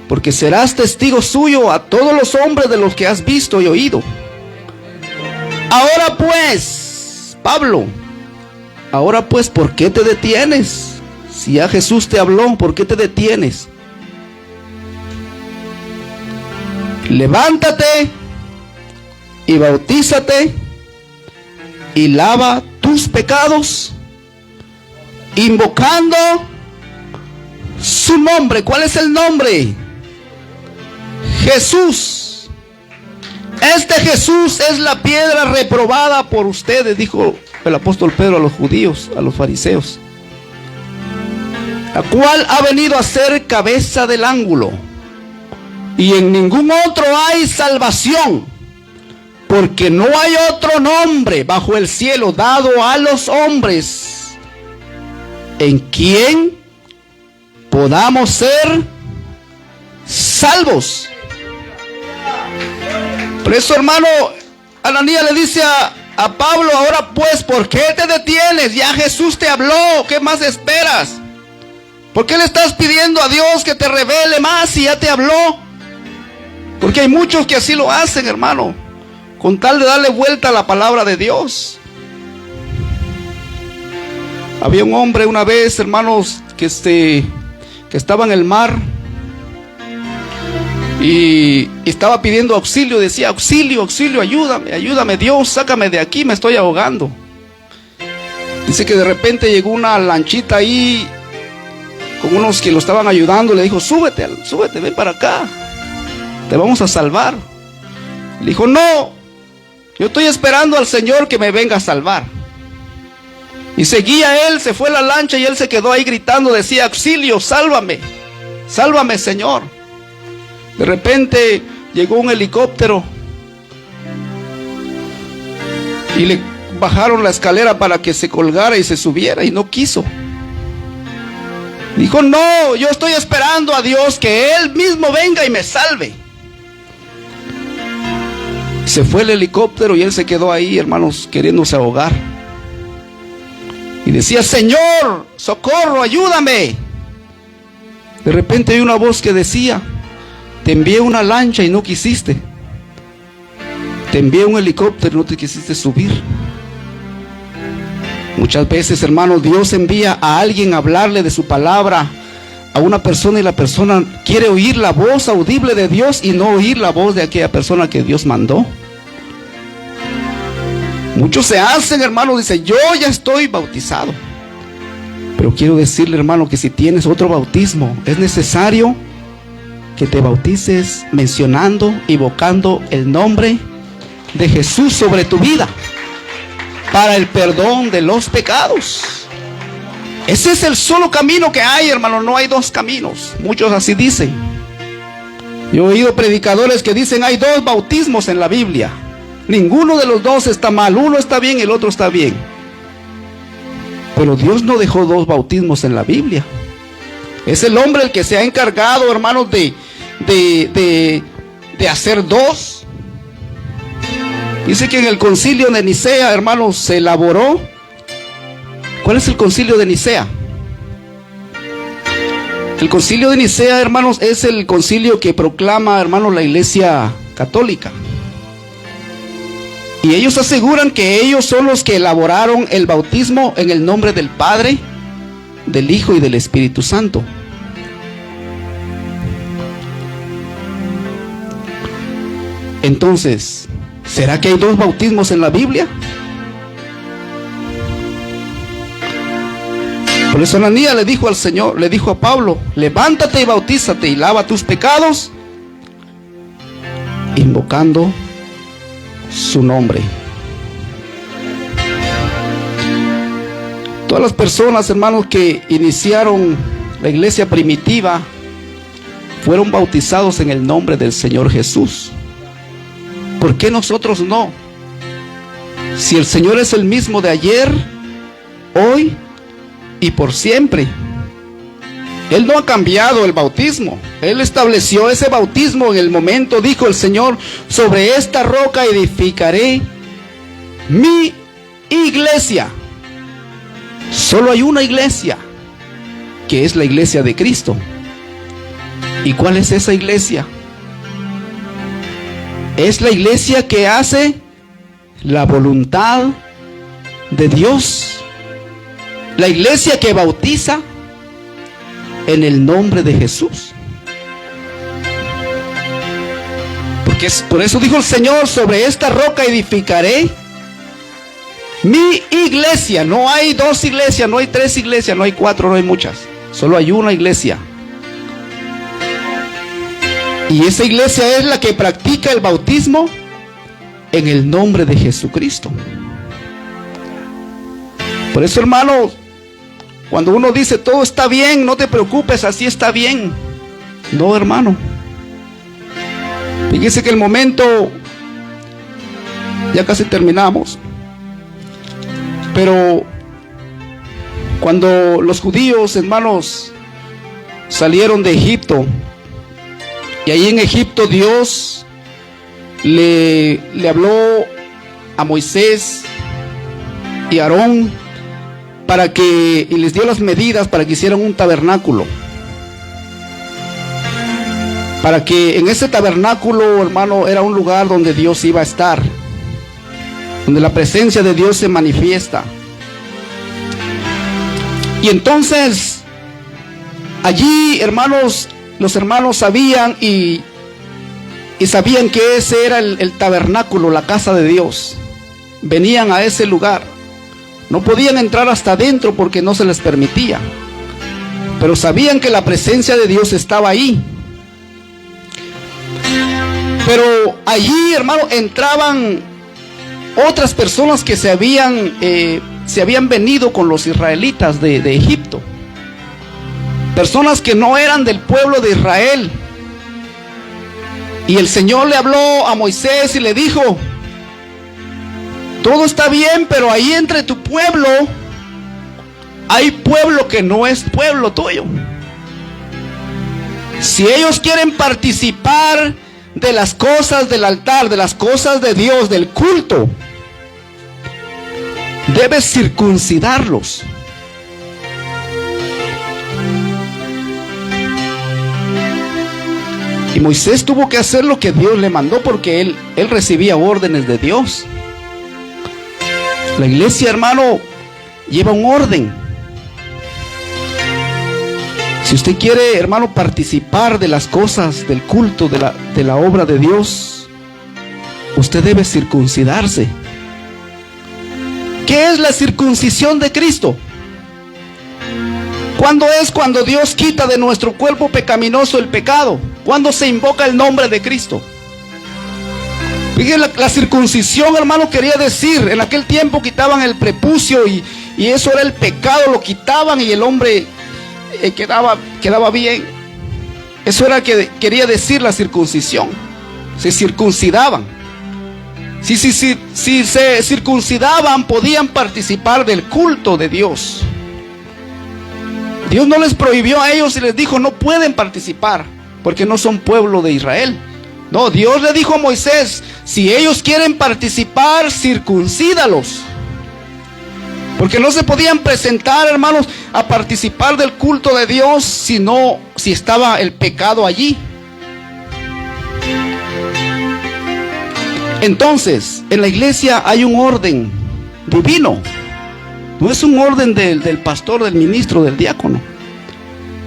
porque serás testigo suyo a todos los hombres de los que has visto y oído. Ahora pues, Pablo, ahora pues, ¿por qué te detienes? Si ya Jesús te habló, ¿por qué te detienes? Levántate y bautízate y lava tus pecados, invocando su nombre. ¿Cuál es el nombre? Jesús. Este Jesús es la piedra reprobada por ustedes, dijo el apóstol Pedro a los judíos, a los fariseos, la cual ha venido a ser cabeza del ángulo. Y en ningún otro hay salvación, porque no hay otro nombre bajo el cielo dado a los hombres en quien podamos ser salvos. Por eso, hermano, Ananías le dice a Pablo: ahora pues, ¿por qué te detienes? Ya Jesús te habló, ¿qué más esperas? ¿Por qué le estás pidiendo a Dios que te revele más si ya te habló? Porque hay muchos que así lo hacen, hermano. con tal de darle vuelta a la palabra de Dios. Había un hombre una vez, hermanos, que estaba en el mar y estaba pidiendo auxilio. Decía: auxilio, auxilio, ayúdame, ayúdame Dios, sácame de aquí, me estoy ahogando. Dice que de repente llegó una lanchita ahí con unos que lo estaban ayudando. Le dijo: súbete, súbete, ven para acá, te vamos a salvar. Le dijo: no, yo estoy esperando al Señor que me venga a salvar. Y seguía él, se fue la lancha y él se quedó ahí gritando, decía: auxilio, sálvame, sálvame Señor. De repente llegó un helicóptero y le bajaron la escalera para que se colgara y se subiera, y no quiso. Dijo: no, yo estoy esperando a Dios que Él mismo venga y me salve. Se fue el helicóptero y él se quedó ahí, hermanos, queriéndose ahogar. Y decía: Señor, socorro, ayúdame. De repente hay una voz que decía: te envié una lancha y no quisiste. Te envié un helicóptero y no te quisiste subir. Muchas veces, hermanos, Dios envía a alguien a hablarle de su palabra a una persona, y la persona quiere oír la voz audible de Dios y no oír la voz de aquella persona que Dios mandó. Muchos se hacen, hermano, dicen: yo ya estoy bautizado. Pero quiero decirle, hermano, que si tienes otro bautismo, es necesario que te bautices mencionando, invocando el nombre de Jesús sobre tu vida, para el perdón de los pecados. Ese es el solo camino que hay, hermano, no hay dos caminos. Muchos así dicen. Yo he oído predicadores que dicen: hay dos bautismos en la Biblia. Ninguno de los dos está mal, uno está bien y el otro está bien. Pero Dios no dejó dos bautismos en la Biblia. Es el hombre el que se ha encargado, hermanos, de hacer dos. Dice que en el concilio de Nicea, hermanos, se elaboró. ¿Cuál es el concilio de Nicea? El concilio de Nicea, hermanos, es el concilio que proclama, hermanos, la Iglesia Católica. Y ellos aseguran que ellos son los que elaboraron el bautismo en el nombre del Padre, del Hijo y del Espíritu Santo. Entonces, ¿será que hay dos bautismos en la Biblia? Por eso Ananías le dijo al Señor, le dijo a Pablo: levántate y bautízate y lava tus pecados, invocando su nombre. Todas las personas, hermanos, que iniciaron la iglesia primitiva fueron bautizados en el nombre del Señor Jesús. ¿Por qué nosotros no? Si el Señor es el mismo de ayer, hoy y por siempre. Él no ha cambiado el bautismo. Él estableció ese bautismo en el momento, dijo el Señor: sobre esta roca edificaré mi iglesia. Solo hay una iglesia, que es la iglesia de Cristo. ¿Y cuál es esa iglesia? Es la iglesia que hace la voluntad de Dios. La iglesia que bautiza en el nombre de Jesús. Porque por eso dijo el Señor: sobre esta roca edificaré mi iglesia. No hay dos iglesias, no hay tres iglesias, no hay cuatro, no hay muchas. Solo hay una iglesia. Y esa iglesia es la que practica el bautismo en el nombre de Jesucristo. Por eso, hermanos, cuando uno dice todo está bien, no te preocupes, así está bien. No, hermano. Fíjese que el momento, ya casi terminamos, pero cuando los judíos, hermanos, salieron de Egipto, y ahí en Egipto Dios le habló a Moisés y a Aarón y les dio las medidas para que hicieran un tabernáculo. Para que en ese tabernáculo, hermano, era un lugar donde Dios iba a estar. donde la presencia de Dios se manifiesta. Y entonces, allí, hermanos, los hermanos sabían y sabían que ese era el tabernáculo, la casa de Dios. Venían a ese lugar. No podían entrar hasta adentro porque no se les permitía. Pero sabían que la presencia de Dios estaba ahí. Pero allí, hermano, entraban otras personas que se habían venido con los israelitas de Egipto. Personas que no eran del pueblo de Israel. Y el Señor le habló a Moisés y le dijo: todo está bien, pero ahí entre tu pueblo hay pueblo que no es pueblo tuyo. Si ellos quieren participar de las cosas del altar, de las cosas de Dios, del culto, debes circuncidarlos. Y Moisés tuvo que hacer lo que Dios le mandó, porque él recibía órdenes de Dios. La iglesia, hermano, lleva un orden. Si usted quiere, hermano, participar de las cosas del culto, de la obra de Dios, usted debe circuncidarse. ¿Qué es la circuncisión de Cristo? ¿Cuándo es cuando Dios quita de nuestro cuerpo pecaminoso el pecado? ¿Cuándo se invoca el nombre de Cristo? Fíjense, la circuncisión, hermano, quería decir, en aquel tiempo quitaban el prepucio y eso era el pecado, lo quitaban y el hombre quedaba bien. Eso era que quería decir la circuncisión. Se circuncidaban. Si se circuncidaban, podían participar del culto de Dios. Dios no les prohibió a ellos y les dijo: no pueden participar porque no son pueblo de Israel. No, Dios le dijo a Moisés: si ellos quieren participar, circuncídalos. Porque no se podían presentar, hermanos, a participar del culto de Dios si estaba el pecado allí. Entonces, en la iglesia hay un orden divino. No es un orden del pastor, del ministro, del diácono.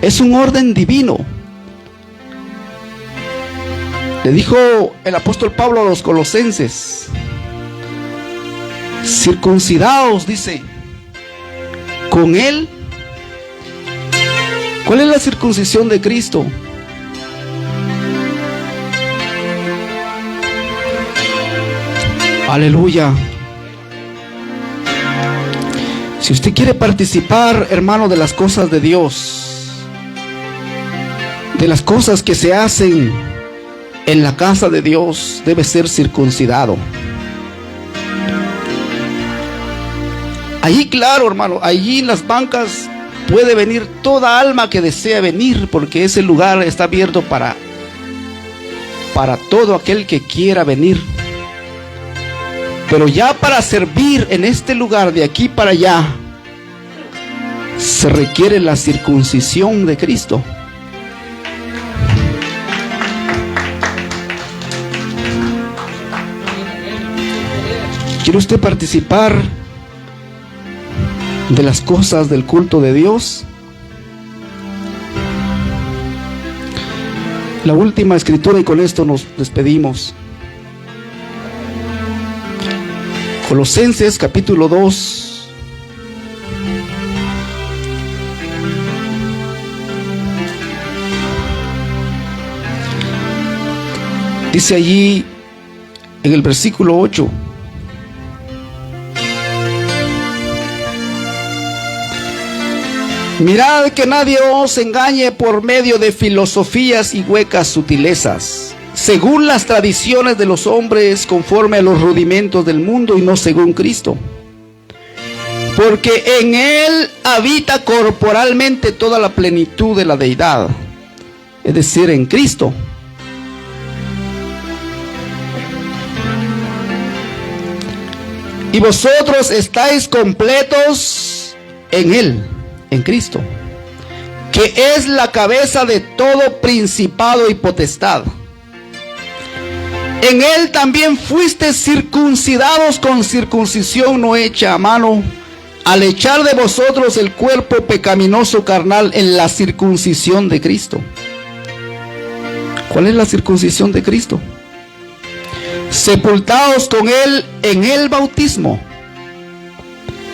Es un orden divino. Le dijo el apóstol Pablo a los colosenses: circuncidaos, dice, con él. ¿Cuál es la circuncisión de Cristo? Aleluya. Si usted quiere participar, hermano, de las cosas de Dios, de las cosas que se hacen en la casa de Dios, debe ser circuncidado. Allí, claro, hermano, allí en las bancas puede venir toda alma que desea venir, porque ese lugar está abierto para todo aquel que quiera venir. Pero ya para servir en este lugar, de aquí para allá, se requiere la circuncisión de Cristo. ¿Quiere usted participar de las cosas del culto de Dios? La última escritura, y con esto nos despedimos. Colosenses capítulo 2. Dice allí en el versículo 8: mirad que nadie os engañe por medio de filosofías y huecas sutilezas, según las tradiciones de los hombres, conforme a los rudimentos del mundo y no según Cristo. Porque en Él habita corporalmente toda la plenitud de la deidad, es decir, en Cristo. Y vosotros estáis completos en Él, en Cristo, que es la cabeza de todo principado y potestad. En él también fuiste circuncidados con circuncisión no hecha a mano, al echar de vosotros el cuerpo pecaminoso carnal en la circuncisión de Cristo. ¿Cuál es la circuncisión de Cristo? Sepultados con él en el bautismo,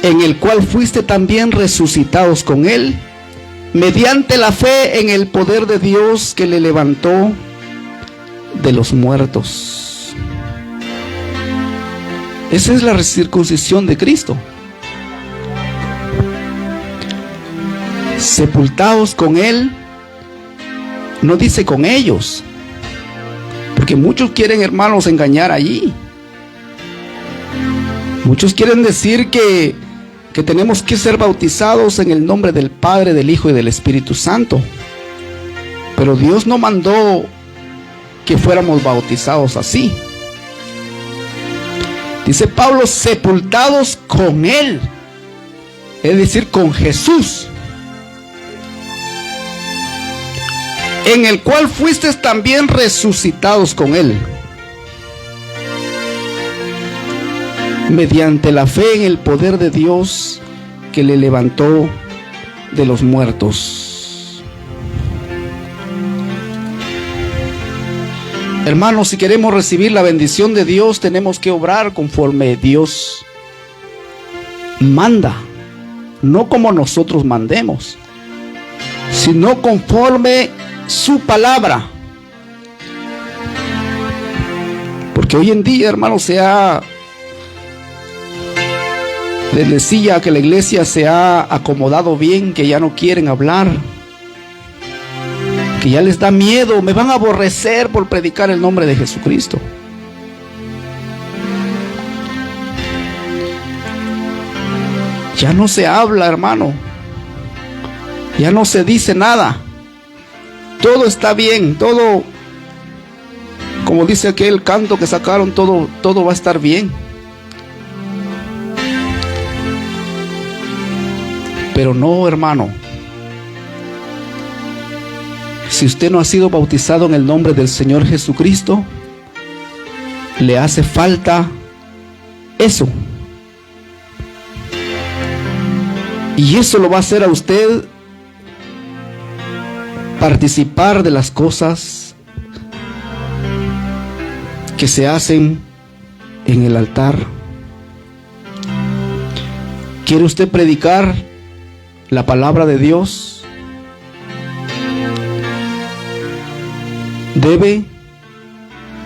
en el cual fuiste también resucitados con él, mediante la fe en el poder de Dios que le levantó de los muertos. Esa es la circuncisión de Cristo. Sepultados con él, no dice con ellos, porque muchos quieren, hermanos, engañar allí. Muchos quieren decir que tenemos que ser bautizados en el nombre del Padre, del Hijo y del Espíritu Santo, pero Dios no mandó que fuéramos bautizados así. Dice Pablo, sepultados con él, es decir, con Jesús, en el cual fuisteis también resucitados con él, mediante la fe en el poder de Dios que le levantó de los muertos. Hermanos, si queremos recibir la bendición de Dios, tenemos que obrar conforme Dios manda, no como nosotros mandemos, sino conforme su palabra. Porque hoy en día, hermanos, les decía que la iglesia se ha acomodado bien, que ya no quieren hablar, que ya les da miedo, me van a aborrecer por predicar el nombre de Jesucristo. Ya no se habla, hermano, ya no se dice nada, todo está bien, todo, como dice aquel canto que sacaron, todo va a estar bien. Pero no, hermano, si usted no ha sido bautizado en el nombre del Señor Jesucristo, le hace falta eso. Y eso lo va a hacer a usted participar de las cosas que se hacen en el altar. ¿Quiere usted predicar la palabra de Dios? Debe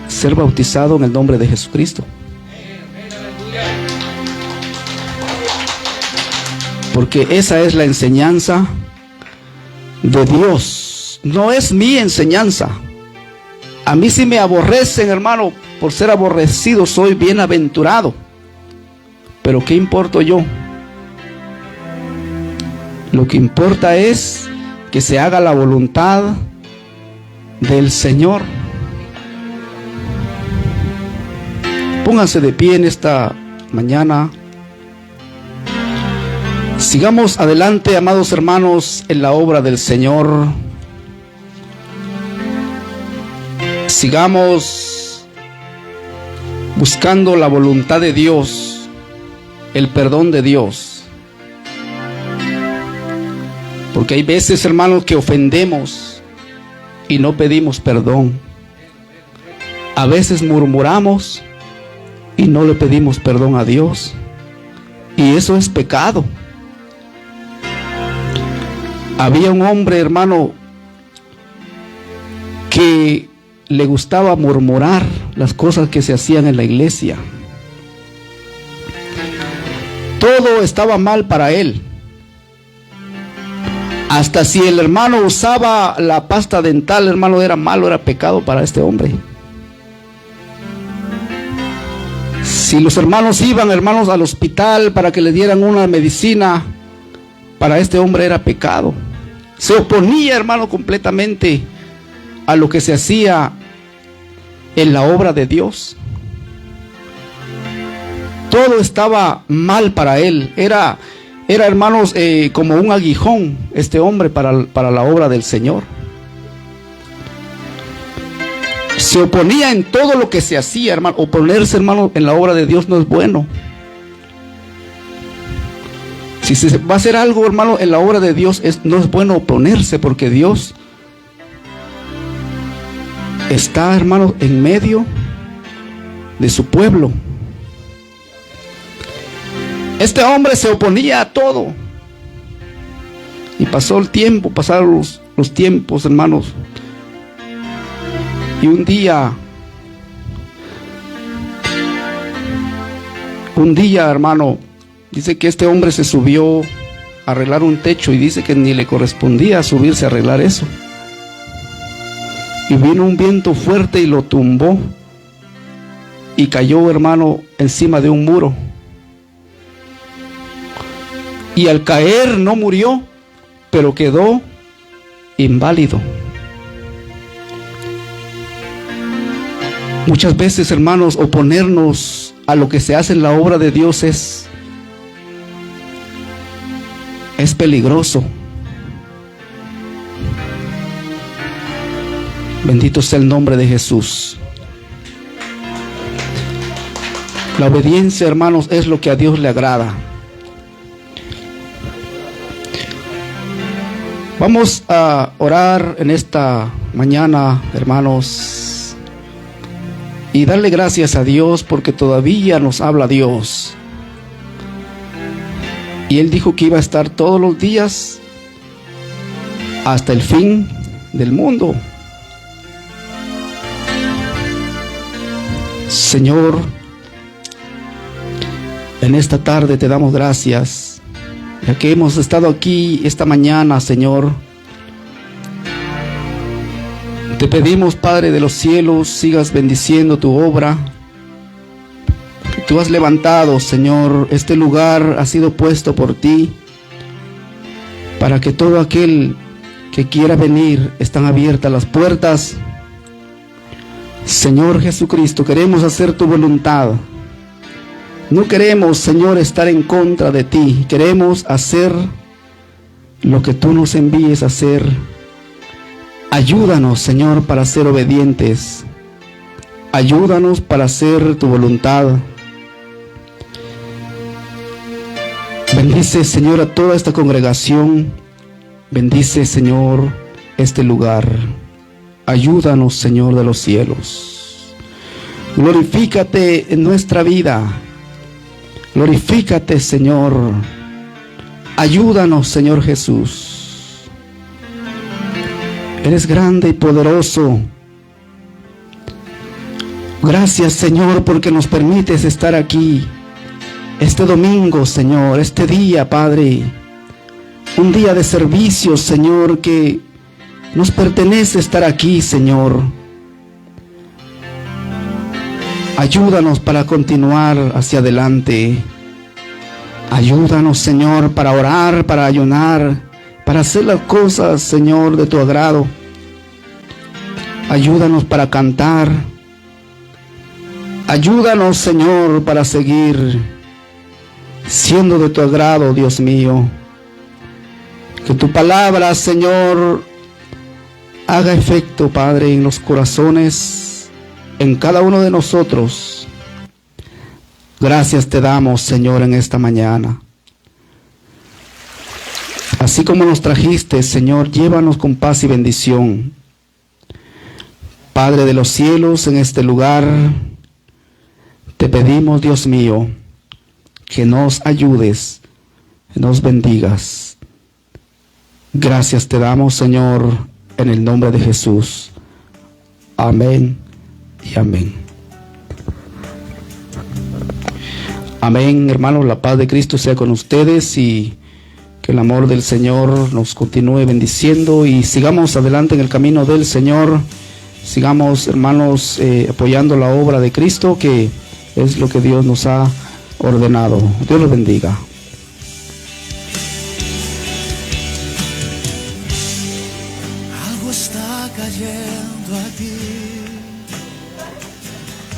ser bautizado en el nombre de Jesucristo. Porque esa es la enseñanza de Dios. No es mi enseñanza. A mí si me aborrecen, hermano, por ser aborrecido soy bienaventurado. Pero ¿qué importo yo? Lo que importa es que se haga la voluntad del Señor. Pónganse de pie en esta mañana. Sigamos adelante, amados hermanos, en la obra del Señor. Sigamos buscando la voluntad de Dios, el perdón de Dios. Porque hay veces, hermanos, que ofendemos y no pedimos perdón. A veces murmuramos y no le pedimos perdón a Dios. Y eso es pecado. Había un hombre, hermano, que le gustaba murmurar las cosas que se hacían en la iglesia. Todo estaba mal para él. Hasta si el hermano usaba la pasta dental, hermano, era malo, era pecado para este hombre. Si los hermanos iban, hermanos, al hospital para que le dieran una medicina, para este hombre era pecado. Se oponía, hermano, completamente a lo que se hacía en la obra de Dios. Todo estaba mal para él. Era hermanos, como un aguijón este hombre para la obra del Señor. Se oponía en todo lo que se hacía, hermano. Oponerse, hermano, en la obra de Dios no es bueno. Si se va a hacer algo, hermano, en la obra de Dios, no es bueno oponerse, porque Dios está, hermano, en medio de su pueblo. Este hombre se oponía a todo. Y pasó el tiempo, pasaron los tiempos, hermanos. Y un día, hermano, dice que este hombre se subió a arreglar un techo y dice que ni le correspondía subirse a arreglar eso. Y vino un viento fuerte y lo tumbó y cayó, hermano, encima de un muro. Y al caer no murió, pero quedó inválido. Muchas veces, hermanos, oponernos a lo que se hace en la obra de Dios es peligroso. Bendito sea el nombre de Jesús. La obediencia, hermanos, es lo que a Dios le agrada. Vamos a orar en esta mañana, hermanos, y darle gracias a Dios porque todavía nos habla Dios. Y Él dijo que iba a estar todos los días hasta el fin del mundo. Señor, en esta tarde te damos gracias, ya que hemos estado aquí esta mañana, Señor. Te pedimos, Padre de los cielos, sigas bendiciendo tu obra. Tú has levantado, Señor, este lugar ha sido puesto por ti, para que todo aquel que quiera venir, están abiertas las puertas. Señor Jesucristo, queremos hacer tu voluntad. No queremos, Señor, estar en contra de ti. Queremos hacer lo que tú nos envíes a hacer. Ayúdanos, Señor, para ser obedientes. Ayúdanos para hacer tu voluntad. Bendice, Señor, a toda esta congregación. Bendice, Señor, este lugar. Ayúdanos, Señor de los cielos. Glorifícate en nuestra vida. Glorifícate, Señor. Ayúdanos, Señor Jesús. Eres grande y poderoso. Gracias, Señor, porque nos permites estar aquí este domingo, Señor, este día, Padre. Un día de servicio, Señor, que nos pertenece estar aquí, Señor. Ayúdanos para continuar hacia adelante. Ayúdanos, Señor, para orar, para ayunar, para hacer las cosas, Señor, de tu agrado. Ayúdanos para cantar. Ayúdanos, Señor, para seguir siendo de tu agrado, Dios mío. Que tu palabra, Señor, haga efecto, Padre, en los corazones, en cada uno de nosotros. Gracias te damos, Señor, en esta mañana. Así como nos trajiste, Señor, llévanos con paz y bendición. Padre de los cielos, en este lugar, te pedimos, Dios mío, que nos ayudes, que nos bendigas. Gracias te damos, Señor, en el nombre de Jesús. Amén y amén. Amén, hermanos, la paz de Cristo sea con ustedes y que el amor del Señor nos continúe bendiciendo y sigamos adelante en el camino del Señor. Sigamos, hermanos, apoyando la obra de Cristo, que es lo que Dios nos ha ordenado. Dios los bendiga. Algo está cayendo aquí.